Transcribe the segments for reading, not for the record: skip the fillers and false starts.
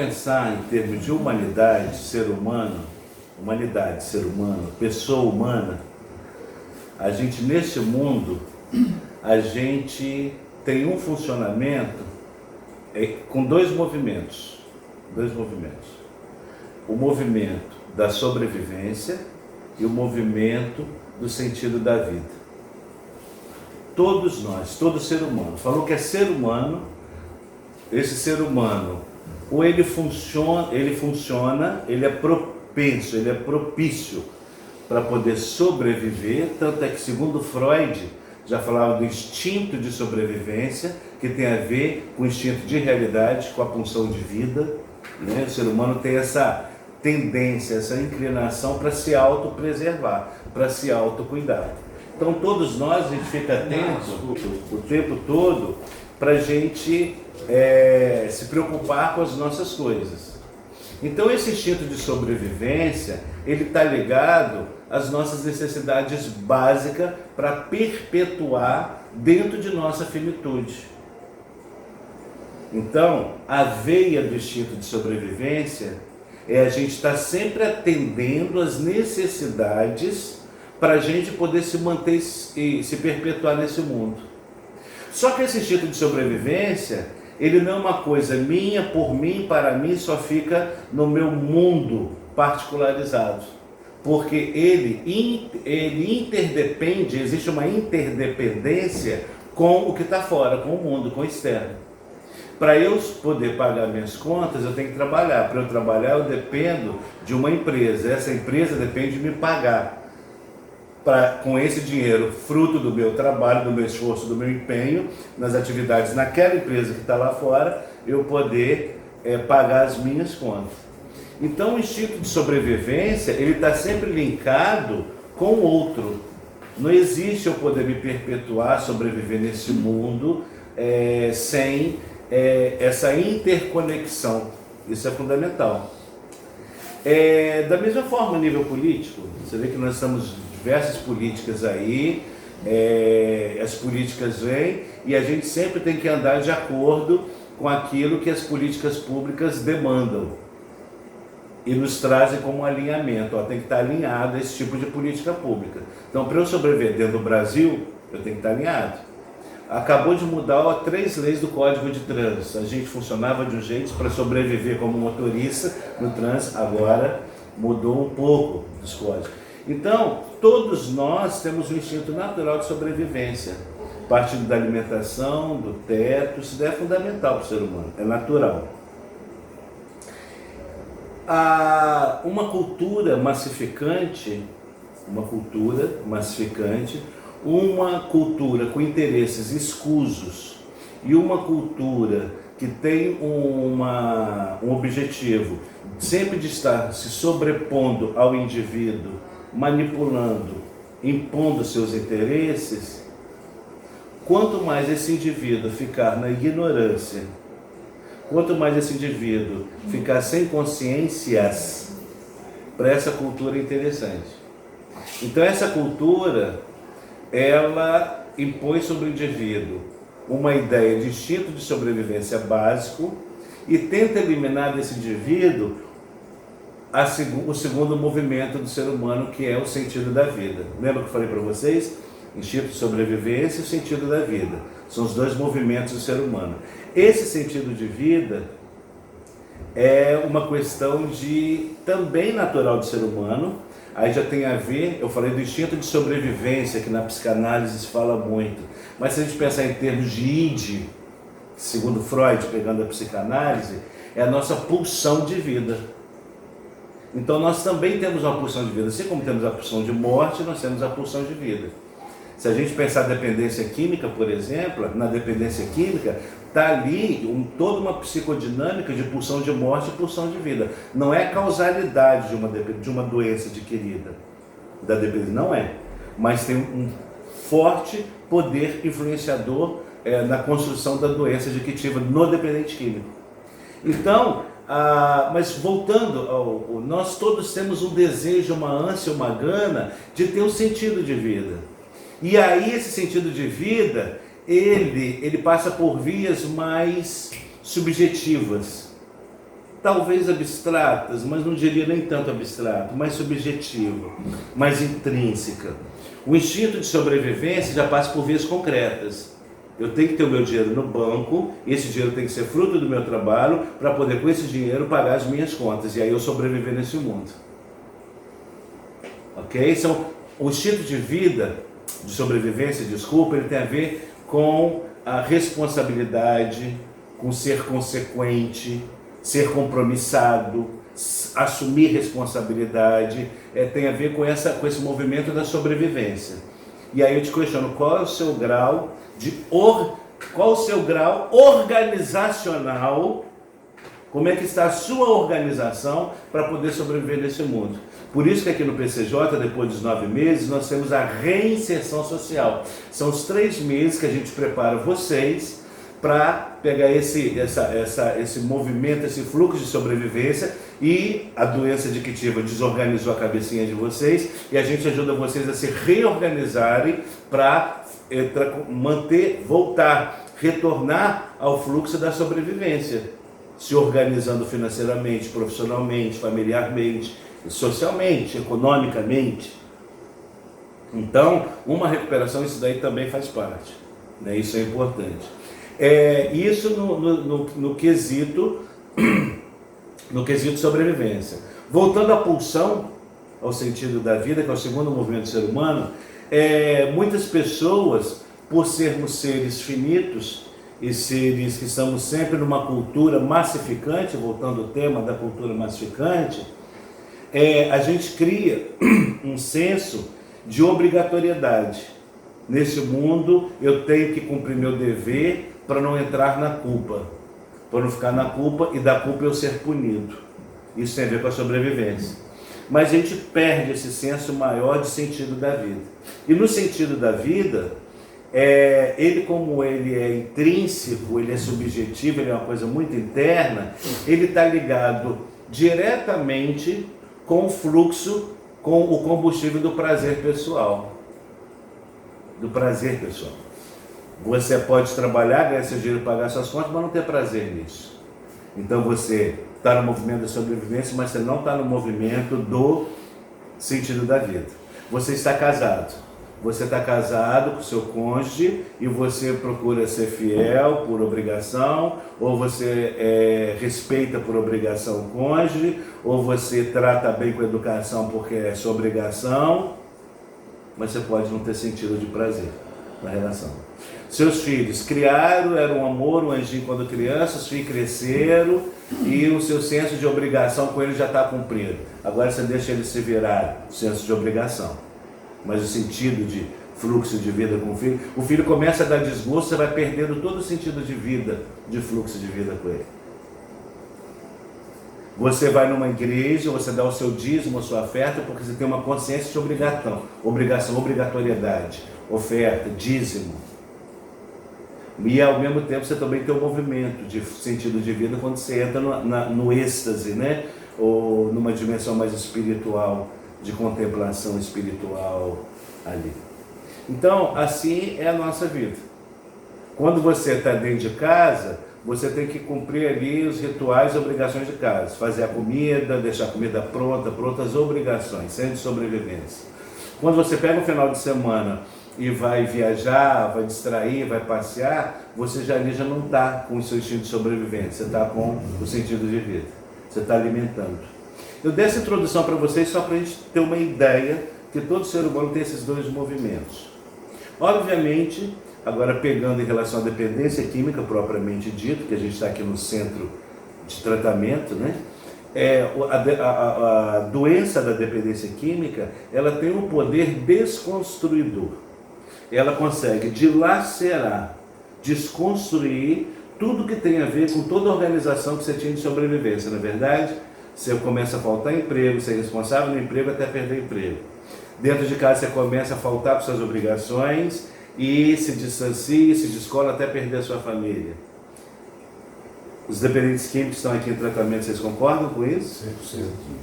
pensar em termos de humanidade, ser humano, pessoa humana, a gente nesse mundo, a gente tem um funcionamento com dois movimentos. O movimento da sobrevivência e o movimento do sentido da vida. Todos nós, todo ser humano, falou que é ser humano, esse ser humano, ou ele funciona, ele é propenso, ele é propício para poder sobreviver, tanto é que segundo Freud, já falava do instinto de sobrevivência, que tem a ver com o instinto de realidade, com a pulsão de vida, né? O ser humano tem essa tendência, essa inclinação para se autopreservar, para se autocuidar. Então todos nós, a gente fica atento o tempo todo para a gente se preocupar com as nossas coisas. Então esse instinto de sobrevivência, ele está ligado às nossas necessidades básicas para perpetuar dentro de nossa finitude. Então, a veia do instinto de sobrevivência é a gente estar sempre atendendo às necessidades para a gente poder se manter e se perpetuar nesse mundo. Só que esse instinto de sobrevivência, ele não é uma coisa minha, por mim, para mim, só fica no meu mundo particularizado. Porque ele interdepende, existe uma interdependência com o que está fora, com o mundo, com o externo. Para eu poder pagar minhas contas, eu tenho que trabalhar. Para eu trabalhar, eu dependo de uma empresa. Essa empresa depende de me pagar. Com esse dinheiro, fruto do meu trabalho, do meu esforço, do meu empenho, nas atividades naquela empresa que está lá fora, eu poder pagar as minhas contas. Então o instinto de sobrevivência, ele está sempre linkado com o outro. Não existe eu poder me perpetuar, sobreviver nesse mundo sem essa interconexão. Isso é fundamental. Da mesma forma, a nível político, você vê que nós estamos diversas políticas aí, as políticas vêm e a gente sempre tem que andar de acordo com aquilo que as políticas públicas demandam e nos trazem como um alinhamento. Tem que estar alinhado a esse tipo de política pública. Então, para eu sobreviver dentro do Brasil, eu tenho que estar alinhado. Acabou de mudar 3 leis do Código de Trânsito. A gente funcionava de um jeito para sobreviver como motorista no trânsito, agora mudou um pouco dos códigos. Então, todos nós temos um instinto natural de sobrevivência, partindo da alimentação, do teto. Isso é fundamental para o ser humano, é natural. Uma cultura massificante, uma cultura com interesses escusos e uma cultura que tem um objetivo sempre de estar se sobrepondo ao indivíduo, manipulando, impondo seus interesses, quanto mais esse indivíduo ficar na ignorância, quanto mais esse indivíduo ficar sem consciências, para essa cultura é interessante. Então essa cultura, ela impõe sobre o indivíduo uma ideia de instinto de sobrevivência básico e tenta eliminar desse indivíduo o segundo movimento do ser humano, que é o sentido da vida. Lembra que eu falei para vocês? Instinto de sobrevivência e o sentido da vida. São os dois movimentos do ser humano. Esse sentido de vida é uma questão também natural do ser humano. Aí já tem a ver, eu falei do instinto de sobrevivência, que na psicanálise se fala muito. Mas se a gente pensar em termos de id, segundo Freud, pegando a psicanálise, é a nossa pulsão de vida. Então nós também temos uma pulsão de vida. Assim como temos a pulsão de morte, nós temos a pulsão de vida. Se a gente pensar na dependência química, por exemplo, na dependência química, está ali toda uma psicodinâmica de pulsão de morte e pulsão de vida. Não é causalidade de uma doença adquirida, da dependência, não é. Mas tem um forte poder influenciador na construção da doença adquisitiva no dependente químico. Então, mas voltando, nós todos temos um desejo, uma ânsia, uma gana de ter um sentido de vida. E aí esse sentido de vida, ele passa por vias mais subjetivas. talvez abstratas, mas não diria nem tanto abstrato, mais subjetiva, mais intrínseca. O instinto de sobrevivência já passa por vias concretas. Eu tenho que ter o meu dinheiro no banco, esse dinheiro tem que ser fruto do meu trabalho, para poder com esse dinheiro pagar as minhas contas, e aí eu sobreviver nesse mundo. Ok? Então, o instinto de vida, de sobrevivência, desculpa, ele tem a ver com a responsabilidade, com ser consequente, ser compromissado, assumir responsabilidade, tem a ver com esse movimento da sobrevivência. E aí eu te questiono, qual é o seu grau organizacional, como é que está a sua organização para poder sobreviver nesse mundo? Por isso que aqui no PCJ, depois dos 9 meses, nós temos a reinserção social. São os 3 meses que a gente prepara vocês para pegar esse movimento, esse fluxo de sobrevivência, e a doença adictiva desorganizou a cabecinha de vocês, e a gente ajuda vocês a se reorganizarem para retornar ao fluxo da sobrevivência, se organizando financeiramente, profissionalmente, familiarmente, socialmente, economicamente. Então, uma recuperação, isso daí também faz parte, né? Isso é importante. Isso no quesito sobrevivência. Voltando à pulsão, ao sentido da vida, que é o segundo movimento do ser humano, muitas pessoas, por sermos seres finitos e seres que estamos sempre numa cultura massificante, voltando ao tema da cultura massificante, a gente cria um senso de obrigatoriedade. Nesse mundo eu tenho que cumprir meu dever para não entrar na culpa, para não ficar na culpa e da culpa eu ser punido. Isso tem a ver com a sobrevivência. Mas a gente perde esse senso maior de sentido da vida. E no sentido da vida, ele, como ele é intrínseco, ele é subjetivo, ele é uma coisa muito interna, ele está ligado diretamente com o fluxo, com o combustível do prazer pessoal. Você pode trabalhar, ganhar seu dinheiro, pagar suas contas, mas não ter prazer nisso. Então você está no movimento da sobrevivência, mas você não está no movimento do sentido da vida. Você está casado. Você está casado com seu cônjuge e você procura ser fiel por obrigação, ou você respeita por obrigação o cônjuge, ou você trata bem com a educação porque é sua obrigação, mas você pode não ter sentido de prazer na relação. Seus filhos criaram, era um amor, um anjinho quando criança, os filhos cresceram e o seu senso de obrigação com ele já está cumprido. Agora você deixa ele se virar, o senso de obrigação. Mas o sentido de fluxo de vida com o filho começa a dar desgosto, você vai perdendo todo o sentido de vida, de fluxo de vida com ele. Você vai numa igreja, você dá o seu dízimo, a sua oferta, porque você tem uma consciência de obrigatoriedade, oferta, dízimo. E ao mesmo tempo você também tem um movimento de sentido de vida quando você entra no êxtase, né? Ou numa dimensão mais espiritual, de contemplação espiritual ali. Então, assim é a nossa vida. Quando você está dentro de casa, você tem que cumprir ali os rituais e obrigações de casa. Fazer a comida, deixar a comida pronta, as obrigações, sem sobrevivência. Quando você pega um final de semana e vai viajar, vai distrair, vai passear, você já não está com o seu instinto de sobrevivência, você está com o sentido de vida, você está alimentando. Eu dei essa introdução para vocês só para a gente ter uma ideia que todo ser humano tem esses dois movimentos. Obviamente, agora pegando em relação à dependência química propriamente dito, que a gente está aqui no centro de tratamento, né? A doença da dependência química, ela tem um poder desconstruidor. Ela consegue dilacerar, desconstruir tudo que tem a ver com toda a organização que você tinha de sobrevivência, não é verdade? Você começa a faltar emprego, você é responsável no emprego até perder emprego. Dentro de casa você começa a faltar para suas obrigações e se distancia, se descola até perder a sua família. Os dependentes químicos estão aqui em tratamento, vocês concordam com isso?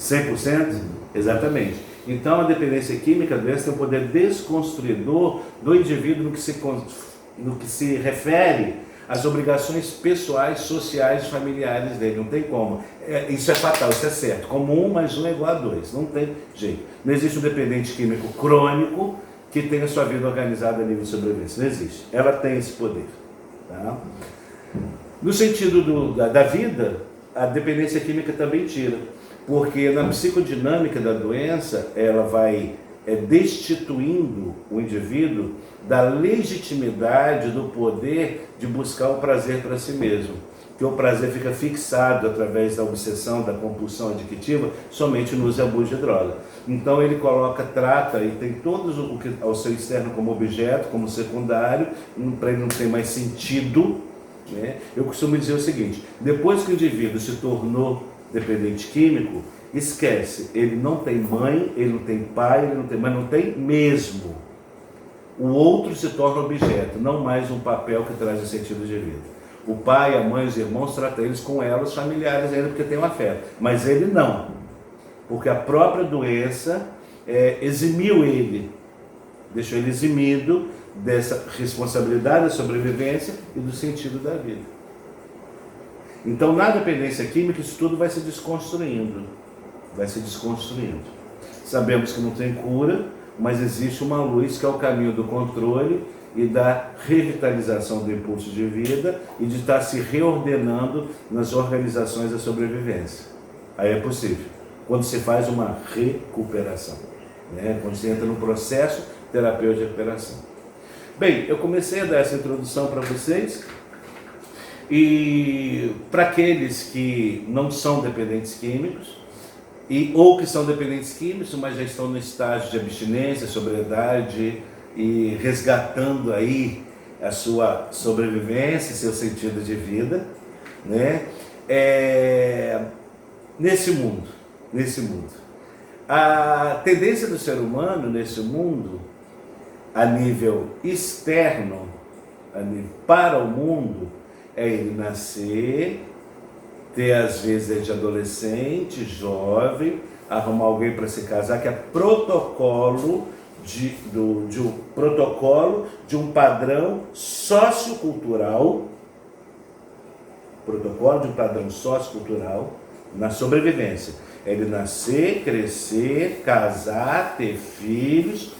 100%. 100%? Exatamente. Então a dependência química, a doença, tem um poder desconstruidor do indivíduo no que se refere as obrigações pessoais, sociais, familiares dele. Não tem como. Isso é fatal, isso é certo. Como 1 mais 1 é igual a 2. Não tem jeito. Não existe um dependente químico crônico que tenha sua vida organizada a nível de sobrevivência. Não existe. Ela tem esse poder. Tá? No sentido da vida, a dependência química também tira. Porque na psicodinâmica da doença, ela vai destituindo o indivíduo da legitimidade do poder de buscar o prazer para si mesmo. Que o prazer fica fixado através da obsessão, da compulsão adictiva, somente no uso e abuso de droga. Então ele trata e tem todos o que ao seu externo como objeto, como secundário, para ele não ter mais sentido. Né? Eu costumo dizer o seguinte: depois que o indivíduo se tornou dependente químico, esquece, ele não tem mãe, ele não tem pai, ele não tem, mas não tem mesmo. O outro se torna objeto, não mais um papel que traz o sentido de vida. O pai, a mãe, os irmãos tratam eles com elos familiares ainda porque tem um afeto, mas ele não, porque a própria doença eximiu ele, deixou ele eximido dessa responsabilidade da sobrevivência e do sentido da vida. Então, na dependência química, isso tudo vai se desconstruindo. Vai se desconstruindo. Sabemos que não tem cura, mas existe uma luz que é o caminho do controle e da revitalização do impulso de vida e de estar se reordenando nas organizações da sobrevivência. Aí é possível, quando se faz uma recuperação, né? Quando se entra no processo terapêutico de recuperação. Bem, eu comecei a dar essa introdução para vocês. E para aqueles que não são dependentes químicos, ou que são dependentes químicos, mas já estão no estágio de abstinência, sobriedade e resgatando aí a sua sobrevivência, seu sentido de vida, né? Nesse mundo, a tendência do ser humano nesse mundo, a nível externo, para o mundo, é ele nascer, ter às vezes de adolescente, jovem, arrumar alguém para se casar, que é protocolo de um padrão sociocultural, na sobrevivência. É ele nascer, crescer, casar, ter filhos,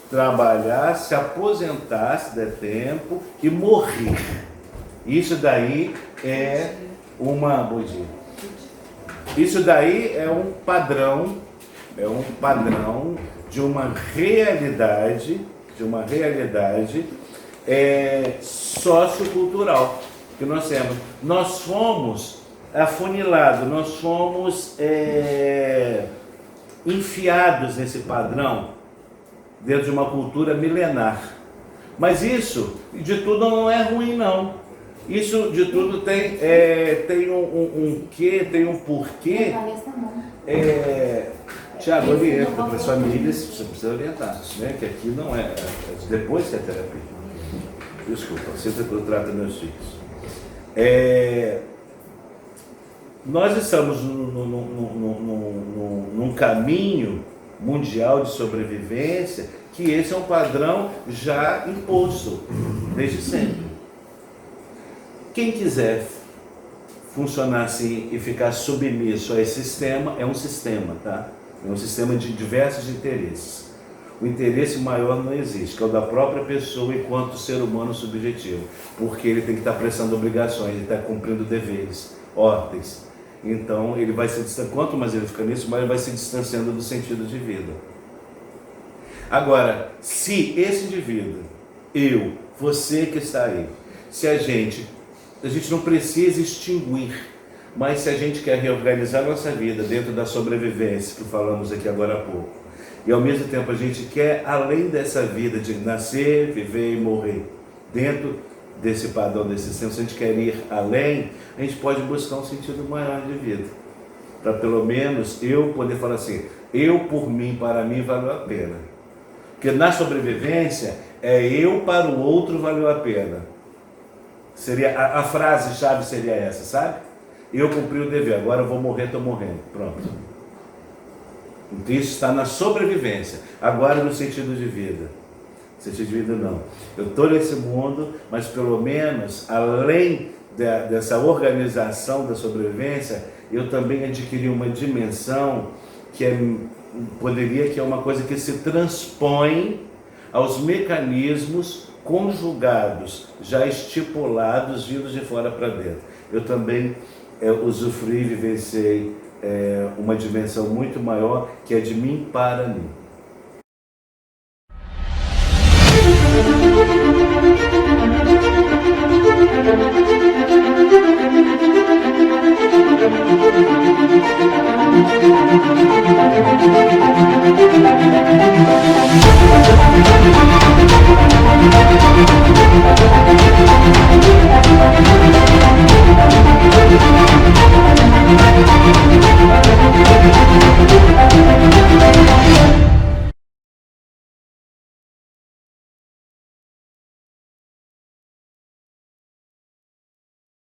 trabalhar, se aposentar se der tempo e morrer. Isso daí é Isso daí é um padrão de uma realidade sociocultural que nós temos. Nós fomos afunilados, nós fomos enfiados nesse padrão dentro de uma cultura milenar. Mas isso de tudo não é ruim, não. Isso de tudo tem um quê, tem um porquê. Tiago, orienta para as famílias, você precisa orientar, né? Que aqui não é depois que é terapia. Desculpa, sempre que eu trato meus filhos. Nós estamos num caminho mundial de sobrevivência, que esse é um padrão já imposto desde sempre. Quem quiser funcionar assim e ficar submisso a esse sistema, é um sistema, tá? É um sistema de diversos interesses. O interesse maior não existe, que é o da própria pessoa enquanto ser humano subjetivo, porque ele tem que estar prestando obrigações, ele está cumprindo deveres, ordens. Então ele vai se distanciando, quanto mais ele fica nisso, mais ele vai se distanciando do sentido de vida. Agora, se esse indivíduo, você que está aí, se a gente não precisa extinguir, mas se a gente quer reorganizar nossa vida dentro da sobrevivência que falamos aqui agora há pouco, e ao mesmo tempo a gente quer, além dessa vida de nascer, viver e morrer, dentro desse padrão, desse sistema, se a gente quer ir além, a gente pode buscar um sentido maior de vida, para pelo menos eu poder falar assim, eu por mim, para mim valeu a pena, porque na sobrevivência eu para o outro valeu a pena. Seria, a frase-chave seria essa, sabe? Eu cumpri o dever, agora eu vou morrer, estou morrendo. Pronto. Então isso está na sobrevivência. Agora no sentido de vida. sentido de vida não. Eu estou nesse mundo, mas pelo menos, além dessa organização da sobrevivência, eu também adquiri uma dimensão que que é uma coisa que se transpõe aos mecanismos conjugados, já estipulados, vindos de fora para dentro. Eu também usufruí, vivenciei uma dimensão muito maior, que é de mim para mim.